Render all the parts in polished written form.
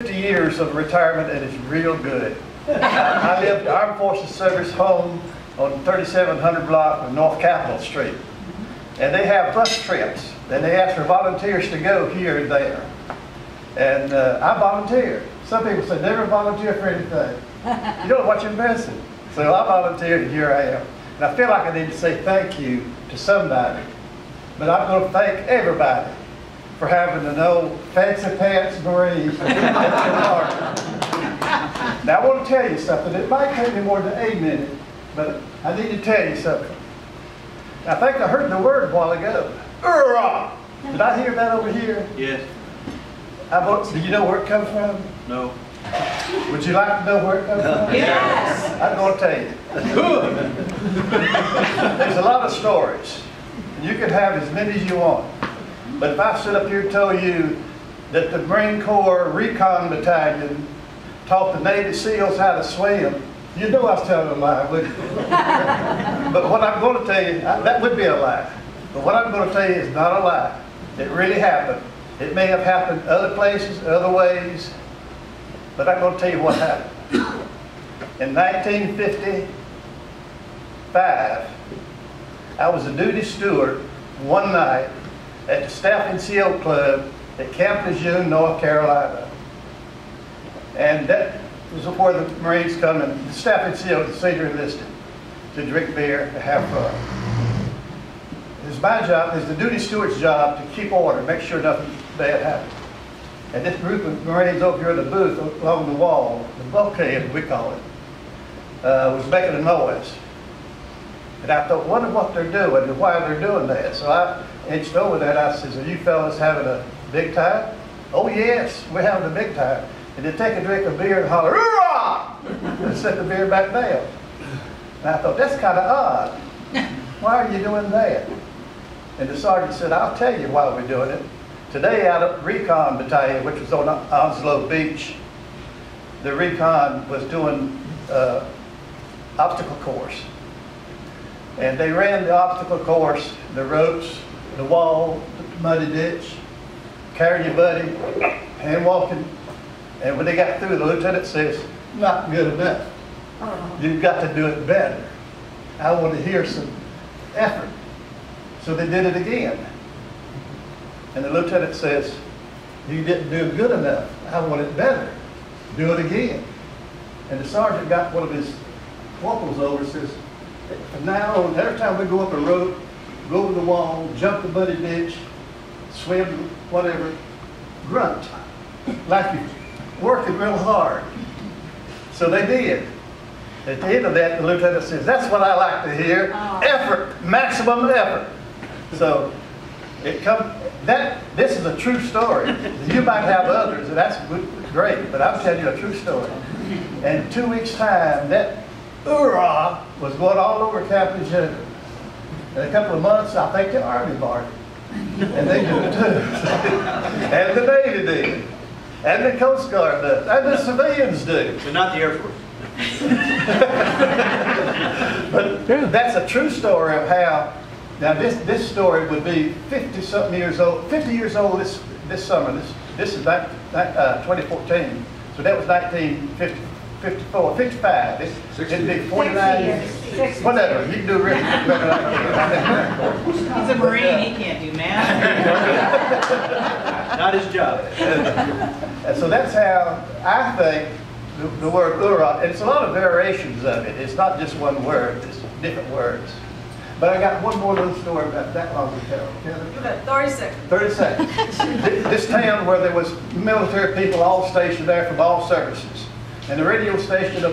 50 years of retirement, and it's real good. I lived Armed Forces Service Home on 3700 block of North Capitol Street. And they have bus trips, and they ask for volunteers to go here and there. And I volunteered. Some people say, never volunteer for anything. You don't know what you're missing. So I volunteered, and here I am. And I feel like I need to say thank you to somebody. But I'm going to thank everybody for having an old fancy pants Marine. Now I want to tell you something. It might take me more than a minute, but I need to tell you something. I think I heard the word a while ago. Hoorah! Did I hear that over here? Yes. Do you know where it comes from? No. Would you like to know where it comes from? Yes. I'm going to tell you. There's a lot of stories. You can have as many as you want. But if I stood up here and told you that the Marine Corps Recon Battalion taught the Navy SEALs how to swim, you know I was telling a lie, wouldn't you? But what I'm going to tell you, that would be a lie. But what I'm going to tell you is not a lie. It really happened. It may have happened other places, other ways, but I'm going to tell you what happened. In 1955, I was a duty steward one night at the Staff and SEAL Club at Camp Lejeune, North Carolina. And that was where the Marines come and the Staff and SEAL, the senior enlisted, to drink beer, to have fun. It's my job, it's the duty steward's job to keep order, make sure nothing bad happens. And this group of Marines over here in the booth along the wall, the bulkhead we call it, was making a noise. And I thought, wonder what they're doing and why they're doing that. So I inched over that. I says, are you fellas having a big time? Oh yes, we're having a big time. And they take a drink of beer and holler, hoorah! And set the beer back down. And I thought, that's kind of odd. Why are you doing that? And the sergeant said, I'll tell you why we're doing it. Today out of Recon Battalion, which was on Onslow Beach, the Recon was doing obstacle course. And they ran the obstacle course, the ropes, the wall, the muddy ditch, carrying your buddy, hand walking. And when they got through, the lieutenant says, not good enough. You've got to do it better. I want to hear some effort. So they did it again. And the lieutenant says, you didn't do it good enough. I want it better. Do it again. And the sergeant got one of his corporals over and says, from now on, every time we go up a rope, go over the wall, jump the muddy ditch, swim, whatever, grunt, like you're working real hard. So they did. At the end of that, the lieutenant says, that's what I like to hear, effort, maximum effort. So this is a true story. You might have others, and that's great, but I'm telling you a true story. And in 2 weeks' time, that hoorah was going all over Camp Lejeune. In a couple of months, I think the Army bought it. And they do it too. And the Navy did. And the Coast Guard does. And the civilians do. But not the Air Force. But that's a true story of how, now this story would be 50-something years old, 50 years old this summer. This is 2014. So that was 1954, 55. It'd be 49 years. Whatever, you can do really better. He's a Marine, he can't do math. Not his job. And so that's how I think the word hoorah, and it's a lot of variations of it. It's not just one word, it's different words. But I got one more little story about that long to tell. You've got 30 seconds. 30 seconds. This town where there was military people all stationed there from all services. And the radio station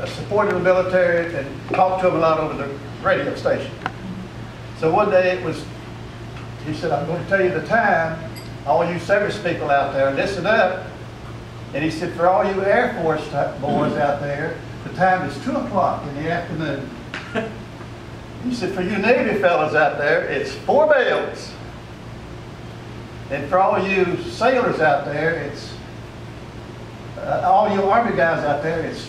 supported the military and talked to them a lot over the radio station. So one day he said, I'm going to tell you the time, all you service people out there, listen up. And he said, for all you Air Force type boys out there, the time is 2 o'clock in the afternoon. He said, for you Navy fellas out there, it's 4 bells. And for all you sailors out there, it's all you Army guys out there, it's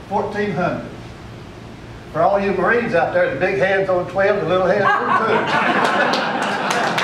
1400. For all you Marines out there, the big hands on 12, the little hands on 2.